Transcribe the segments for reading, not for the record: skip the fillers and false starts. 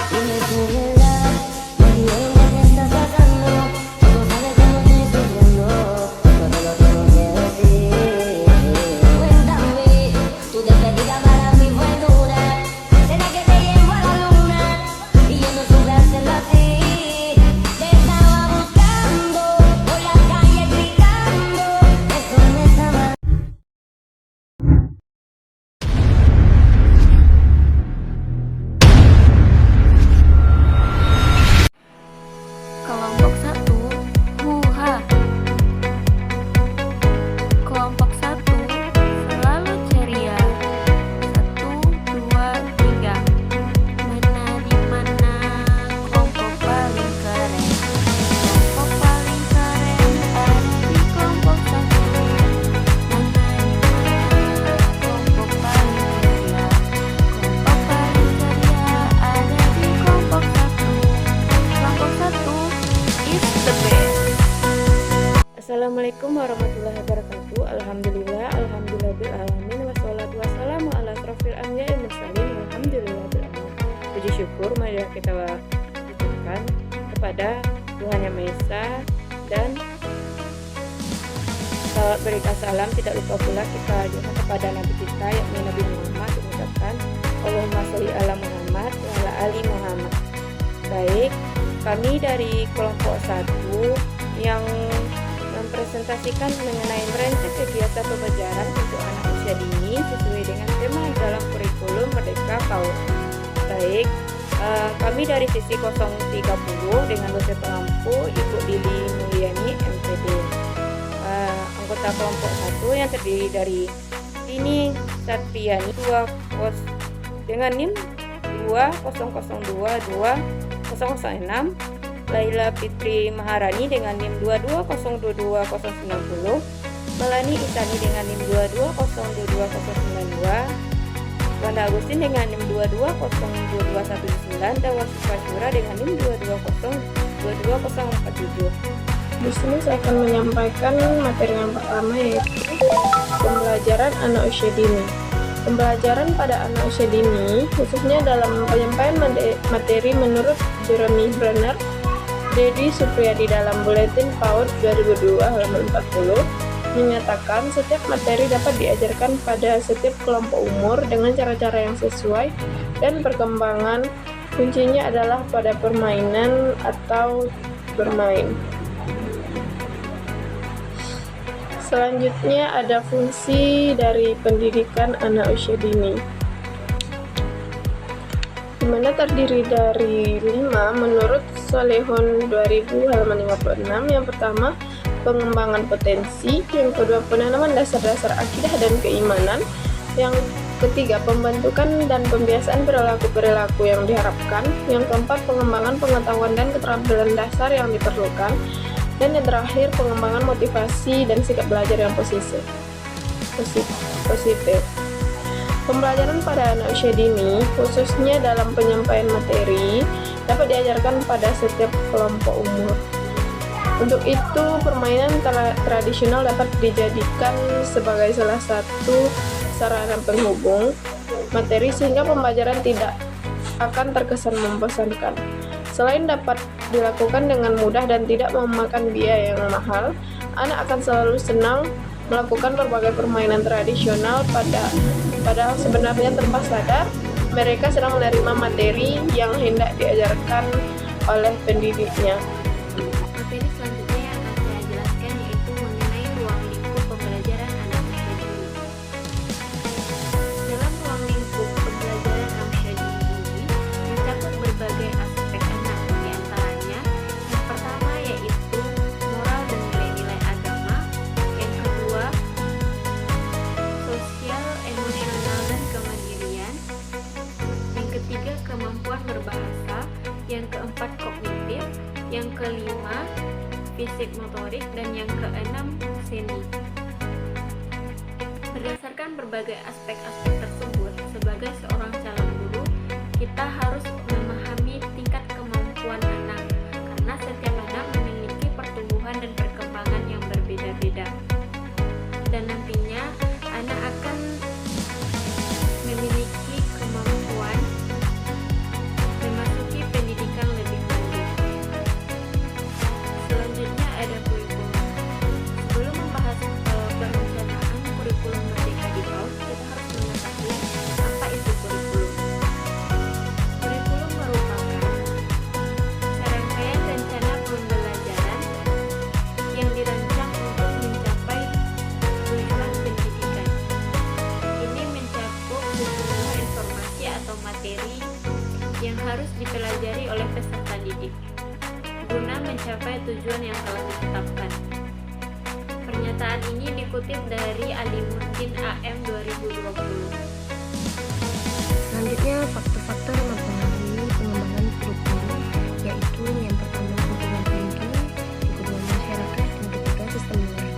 Dime tu verdad, me diré lo que estás pasando. Tú no sabes cómo estoy sufriendo, no te lo tengo que decir. Cuéntame, tu despedida para mí fue dura. ¿Será que te llevo a la luna y yo no supe hacerlo así? Te estaba buscando por la calle gritando, eso me estaba. Kelompok 1, huha. Kelompok 1 selalu ceria. 1, 2, 3. Mana di mana kelompok paling keren? Kelompok paling keren ada di kelompok 1. Mana di mana kelompok paling ceria? Kelompok paling ceria ada di kelompok 1. Kelompok 1 is the best. Assalamualaikum warahmatullahi wabarakatuh. Alhamdulillahirrahmanirrahim. Wassalatu wassalamu ala asrofil anbiya'i wal mursalin. Alhamdulillahirrahmanirrahim. Puji syukur marilah kita ucapkan kepada Tuhan Yang Maha Esa, dan salawat berikan salam tidak lupa pula kita ajukan kepada Nabi kita yakni Nabi Muhammad, mengucapkan Allahumma sholli ala Muhammad wa ala ali Muhammad. Baik, kami dari kelompok 1 yang mempresentasikan mengenai merancang kegiatan pembelajaran untuk anak usia dini sesuai dengan tema dalam kurikulum Merdeka PAUD. Baik, kami dari sisi 030 dengan dosen pengampu Ibu Lili Mulyani MPD. Anggota kelompok 1 yang terdiri dari Dini Satriani dengan NIM 2002206, Laila Fitri Maharani dengan NIM 2202290, Melani Isani dengan NIM 2202292, Wanda Agustin dengan NIM 2202219, dan Wasifah Syura dengan NIM 2202247. Di sini saya akan menyampaikan materi yang pertama, yaitu pembelajaran anak usia dini. Pembelajaran pada anak usia dini, khususnya dalam penyampaian materi menurut Jeremy Brenner, Dedi Supriyadi dalam Buletin PAUD 2002 halaman 40, menyatakan setiap materi dapat diajarkan pada setiap kelompok umur dengan cara-cara yang sesuai dan perkembangan. Kuncinya adalah pada permainan atau bermain. Selanjutnya ada fungsi dari pendidikan anak usia dini, di mana terdiri dari 5 menurut Solehun 2000 halaman 56. Yang pertama, pengembangan potensi. Yang kedua, penanaman dasar-dasar akidah dan keimanan. Yang ketiga, pembentukan dan pembiasaan perilaku-perilaku yang diharapkan. Yang keempat, pengembangan pengetahuan dan keterampilan dasar yang diperlukan. Dan yang terakhir, pengembangan motivasi dan sikap belajar yang positif. Pembelajaran pada anak usia dini, khususnya dalam penyampaian materi, dapat diajarkan pada setiap kelompok umur. Untuk itu, permainan tradisional dapat dijadikan sebagai salah satu sarana penghubung materi sehingga pembelajaran tidak akan terkesan membosankan. Selain dapat dilakukan dengan mudah dan tidak memakan biaya yang mahal, anak akan selalu senang melakukan berbagai permainan tradisional padahal sebenarnya tanpa sadar mereka sedang menerima materi yang hendak diajarkan oleh pendidiknya. Materi selanjutnya yang akan saya jelaskan yaitu mengenai ruang lingkup pembelajaran anak usia dini. Dalam ruang lingkup pembelajaran anak usia dini ini mencakup berbagai aspek anak, di antaranya yang pertama yaitu moral dan nilai-nilai agama, yang kedua sosial, emosional, dan kemandirian, yang ketiga kemampuan berbahasa, yang keempat kognitif, yang kelima fisik motorik, dan yang keenam seni. Berdasarkan berbagai aspek-aspek tersebut, sebagai seorang calon guru, kita harus memahami tingkat kemampuan anak, karena setiap anak memiliki pertumbuhan dan perkembangan yang berbeda-beda. Dan nantinya anak akan memiliki materi yang harus dipelajari oleh peserta didik guna mencapai tujuan yang telah ditetapkan. Pernyataan ini dikutip dari Alimuddin AM 2020. Selanjutnya, faktor-faktor yang mempengaruhi pengembangan kurikulum yaitu yang pertama hubungan tinggi, yang kedua masyarakat, yang ketiga sistem nilai.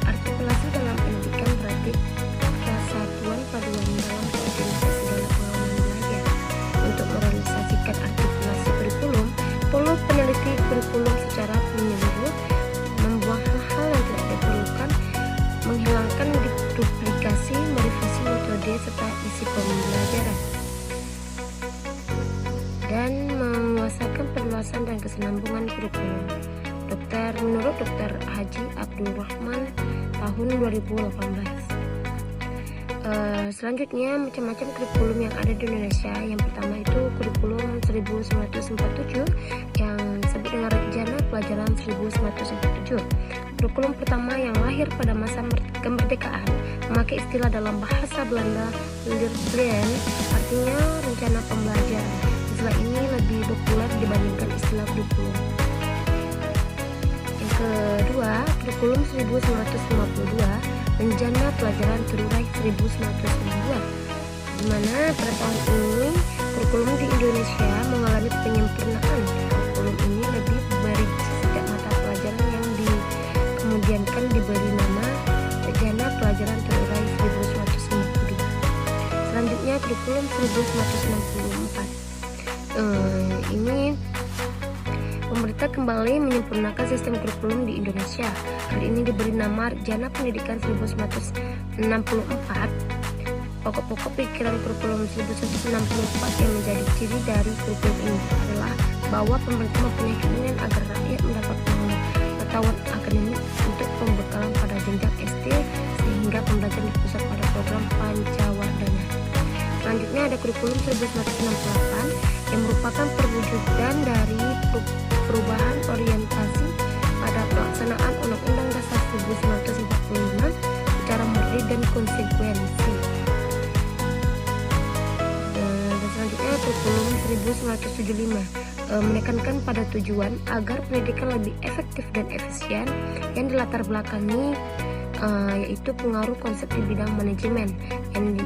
Artikulasi dalam pendidikan berarti kesatuan paduan dalam koordinasi segala pengalaman belajar. Untuk merealisasikan artikulasi kurikulum, perlu peneliti kurikulum secara menyeluruh, membuang hal-hal yang tidak diperlukan, menghilangkan duplikasi, merevisi metode serta isi pembelajaran, dan menguasakan perluasan dan kesinambungan kurikulum. Menurut Dr. Haji Abdul Rahman tahun 2018. Selanjutnya, macam-macam kurikulum yang ada di Indonesia. Yang pertama itu kurikulum 1947 yang disebut dengan Rencana Pelajaran 1947. Kurikulum pertama yang lahir pada masa kemerdekaan memakai istilah dalam bahasa Belanda Leerplan, artinya rencana pembelajaran. Istilah ini lebih populer dibandingkan istilah kurikulum. Yang kedua, kurikulum 1952, Rencana Pelajaran Terurai 1992, di mana pada tahun ini kurikulum di Indonesia mengalami penyempurnaan. Kurikulum ini lebih merinci setiap mata pelajaran yang kemudiankan diberi nama Rencana Pelajaran Terurai 1952. Selanjutnya, kurikulum 1964. Ini pemerintah kembali menyempurnakan sistem kurikulum di Indonesia. Kali ini diberi nama Rencana Pendidikan 1964. Pokok-pokok pikiran kurikulum 1964 yang menjadi ciri dari kurikulum ini adalah bahwa pemerintah mempunyai keinginan agar rakyat mendapat pengetahuan akademik untuk pembekalan pada jenjang SD, sehingga pembelajaran dipusat pada program Pancawardhana. Selanjutnya ada kurikulum 1968 yang merupakan perwujudan dari perubahan orientasi pada pelaksanaan Undang-Undang Dasar 1945 secara murni dan konsekuensi. Selanjutnya kurikulum 1975 menekankan pada tujuan agar pendidikan lebih efektif dan efisien yang dilatar belakangi yaitu pengaruh konsep di bidang manajemen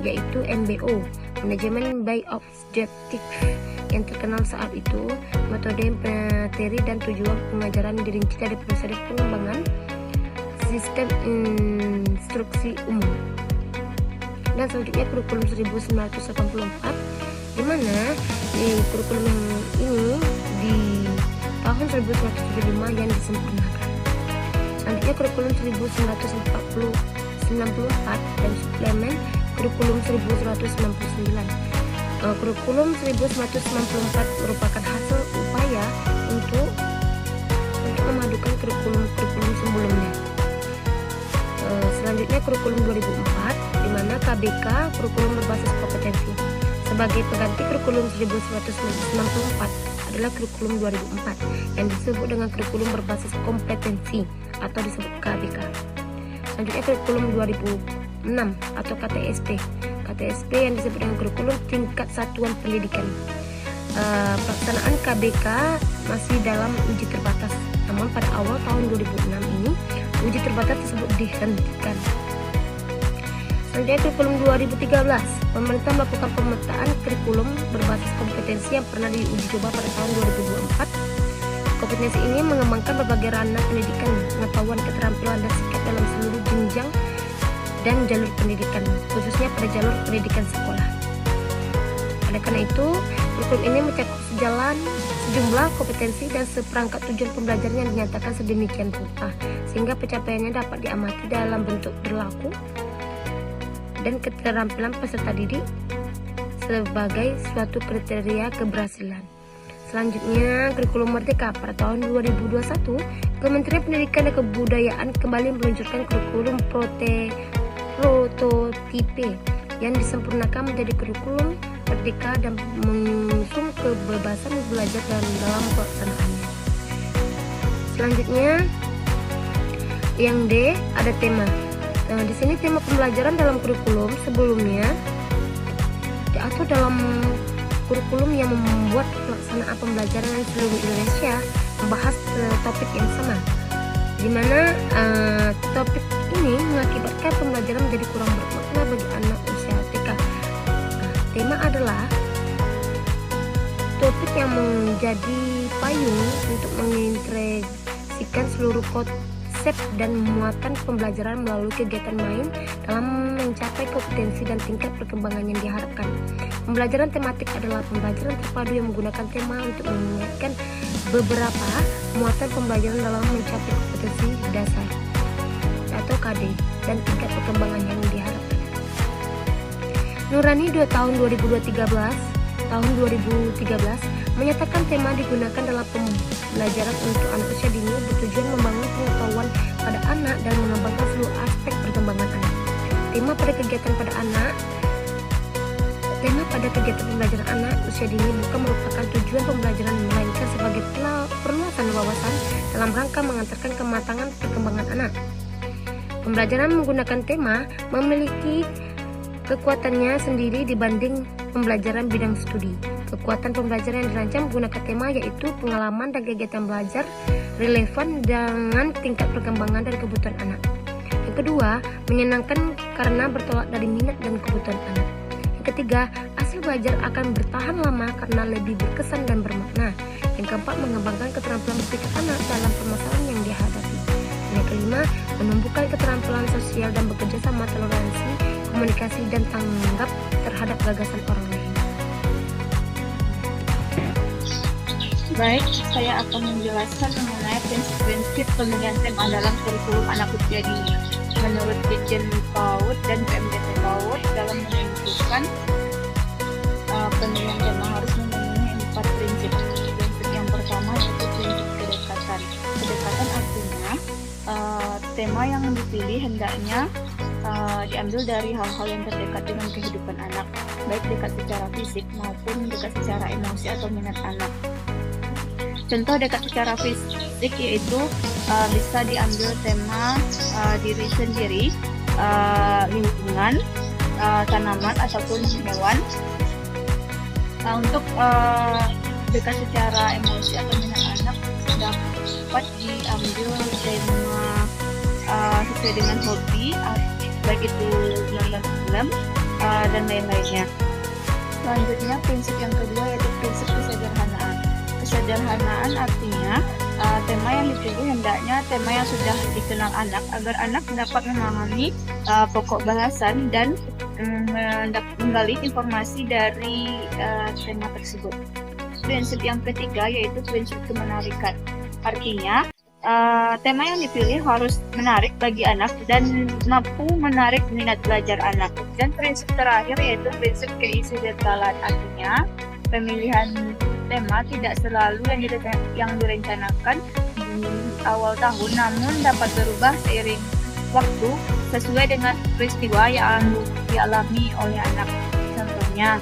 yaitu MBO, manajemen by objective, yang terkenal saat itu. Metode materi dan tujuan pengajaran dirinci dari proses pengembangan sistem instruksi umum. Dan selanjutnya kurikulum 1984, di mana di kurikulum yang ini di tahun 1975 yang disempurnakan. Selanjutnya kurikulum 1994 dan suplemen kurikulum 1999. Kurikulum 1994 merupakan hasil upaya untuk memadukan kurikulum sebelumnya. Selanjutnya kurikulum 2004, di mana KBK, kurikulum berbasis kompetensi. Sebagai pengganti kurikulum 1994 adalah kurikulum 2004 yang disebut dengan kurikulum berbasis kompetensi atau disebut KBK. Selanjutnya kurikulum 2006 atau KTSP yang disebut dengan kurikulum tingkat satuan pendidikan. Pelaksanaan KBK masih dalam uji terbatas, namun pada awal tahun 2006 ini uji terbatas tersebut dihentikan. Selanjutnya kurikulum 2013, pemerintah melakukan pemetaan kurikulum berbasis kompetensi yang pernah diuji coba pada tahun 2024. Kompetensi ini mengembangkan berbagai ranah pendidikan, pengetahuan, keterampilan, dan sikap dalam seluruh jenjang dan jalur pendidikan, khususnya pada jalur pendidikan sekolah. Oleh karena itu, kurikulum ini mencakup sejumlah kompetensi dan seperangkat tujuan pembelajaran yang dinyatakan sedemikian rupa, sehingga pencapaiannya dapat diamati dalam bentuk perilaku dan keterampilan peserta didik sebagai suatu kriteria keberhasilan. Selanjutnya, kurikulum Merdeka pada tahun 2021, Kementerian Pendidikan dan Kebudayaan kembali meluncurkan kurikulum prototipe yang disempurnakan menjadi kurikulum Merdeka dan mengusung kebebasan belajar dan dalam pelaksanaannya. Selanjutnya, yang D ada tema. Di sini tema pembelajaran dalam kurikulum sebelumnya diatur atau dalam kurikulum yang membuat pelaksanaan pembelajaran di seluruh Indonesia membahas topik yang sama, di mana topik ini mengakibatkan pembelajaran menjadi kurang bermakna bagi anak usia TK. Tema adalah topik yang menjadi payung untuk mengintegrasikan seluruh konsep dan muatan pembelajaran melalui kegiatan main dalam mencapai kompetensi dan tingkat perkembangan yang diharapkan. Pembelajaran tematik adalah pembelajaran terpadu yang menggunakan tema untuk mengingatkan beberapa muatan pembelajaran dalam mencapai kompetensi dasar atau KD dan tingkat perkembangan yang diharapkan. Nurani 2 tahun 2013 menyatakan tema digunakan dalam pembelajaran untuk anak usia dini bertujuan membangun pengetahuan pada anak dan mengembangkan seluruh aspek perkembangan anak. Tema pada kegiatan pembelajaran anak usia dini bukan merupakan tujuan pembelajaran, melainkan sebagai perluasan wawasan dalam rangka mengantarkan kematangan perkembangan anak. Pembelajaran menggunakan tema memiliki kekuatannya sendiri dibanding pembelajaran bidang studi. Kekuatan pembelajaran yang dirancang menggunakan tema yaitu pengalaman dan kegiatan belajar relevan dengan tingkat perkembangan dan kebutuhan anak. Yang kedua, menyenangkan karena bertolak dari minat dan kebutuhan anak. Yang ketiga, hasil belajar akan bertahan lama karena lebih berkesan dan bermakna. Yang keempat, mengembangkan keterampilan berpikir anak dalam permasalahan yang dihadapi. Yang kelima, menumbuhkan keterampilan sosial dan bekerja sama, toleransi, komunikasi, dan tanggap terhadap gagasan orang lain. Baik, saya akan menjelaskan mengenai prinsip-prinsip pemilihan tema dalam kurikulum anak usia dini. Menurut Ditjen PAUD dan PMDT PAUD, dalam menentukan pemilihan tema harus memenuhi 4 prinsip. Prinsip yang pertama yaitu prinsip kedekatan. Kedekatan artinya tema yang dipilih hendaknya diambil dari hal-hal yang terdekat dengan kehidupan anak, baik dekat secara fisik maupun dekat secara emosi atau minat anak. Contoh dekat secara fisik yaitu bisa diambil tema diri sendiri, lingkungan, tanaman ataupun hewan. Untuk dekat secara emosi atau minat anak dapat diambil tema sesuai dengan hobi, baik itu nonton film dan lain-lainnya. Selanjutnya prinsip yang kedua yaitu prinsip kesederhanaan. Kesederhanaan artinya tema yang dipilih hendaknya tema yang sudah dikenal anak agar anak dapat memahami pokok bahasan dan menggali informasi dari tema tersebut. Prinsip yang ketiga yaitu prinsip kemenarikan. Artinya tema yang dipilih harus menarik bagi anak dan mampu menarik minat belajar anak. Dan prinsip terakhir yaitu prinsip keistimewaan. Artinya pemilihan tema tidak selalu yang direncanakan di awal tahun, namun dapat berubah seiring waktu sesuai dengan peristiwa yang dialami oleh anak. Contohnya,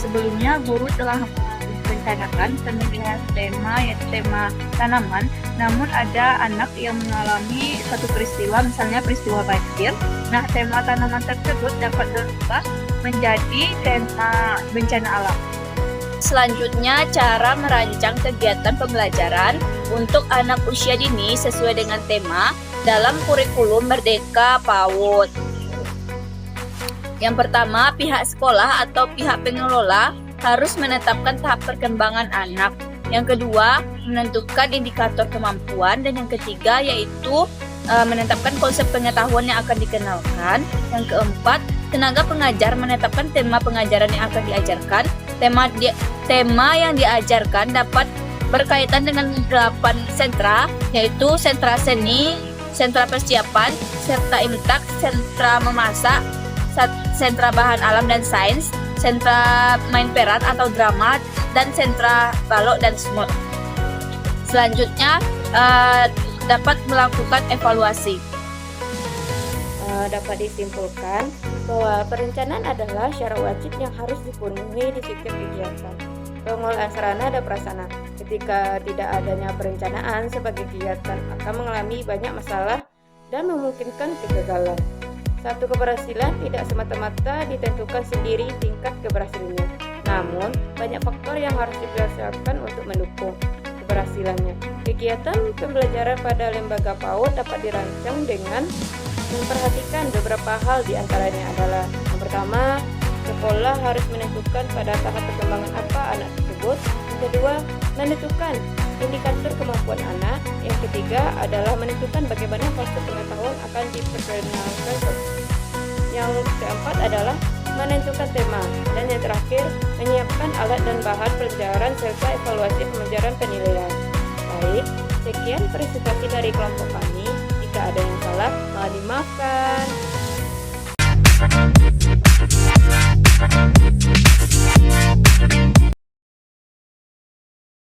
sebelumnya guru telah merencanakan pemilihan tema yaitu tema tanaman, namun ada anak yang mengalami satu peristiwa, misalnya peristiwa banjir. Nah, tema tanaman tersebut dapat berubah menjadi tema bencana alam. Selanjutnya, cara merancang kegiatan pembelajaran untuk anak usia dini sesuai dengan tema dalam kurikulum Merdeka PAUD. Yang pertama, pihak sekolah atau pihak pengelola harus menetapkan tahap perkembangan anak. Yang kedua, menentukan indikator kemampuan. Dan yang ketiga, yaitu menetapkan konsep pengetahuan yang akan dikenalkan. Yang keempat, tenaga pengajar menetapkan tema pengajaran yang akan diajarkan. Tema yang diajarkan dapat berkaitan dengan 8 sentra, yaitu sentra seni, sentra persiapan, sentra imtak, sentra memasak, sentra bahan alam dan sains, sentra main peran atau drama, dan sentra balok dan smut. Selanjutnya dapat melakukan evaluasi. Dapat disimpulkan bahwa perencanaan adalah syarat wajib yang harus dipenuhi di setiap kegiatan. Pengelolaan sarana dan prasarana. Ketika tidak adanya perencanaan sebagai kegiatan akan mengalami banyak masalah dan memungkinkan kegagalan. Satu keberhasilan tidak semata-mata ditentukan sendiri tingkat keberhasilannya, namun banyak faktor yang harus dipersiapkan untuk mendukung keberhasilannya. Kegiatan pembelajaran pada lembaga PAUD dapat dirancang dengan memperhatikan beberapa hal, diantaranya adalah yang pertama, sekolah harus menentukan pada tahap perkembangan apa anak tersebut. Yang kedua, menentukan indikator kemampuan anak. Yang ketiga adalah menentukan bagaimana fase pengetahuan akan diperkenalkan. Yang keempat adalah menentukan tema. Dan yang terakhir, menyiapkan alat dan bahan pelajaran serta evaluasi pembelajaran penilaian. Baik, sekian presentasi dari kelompok kami. Jika ada yang salah, mohon dimaafkan.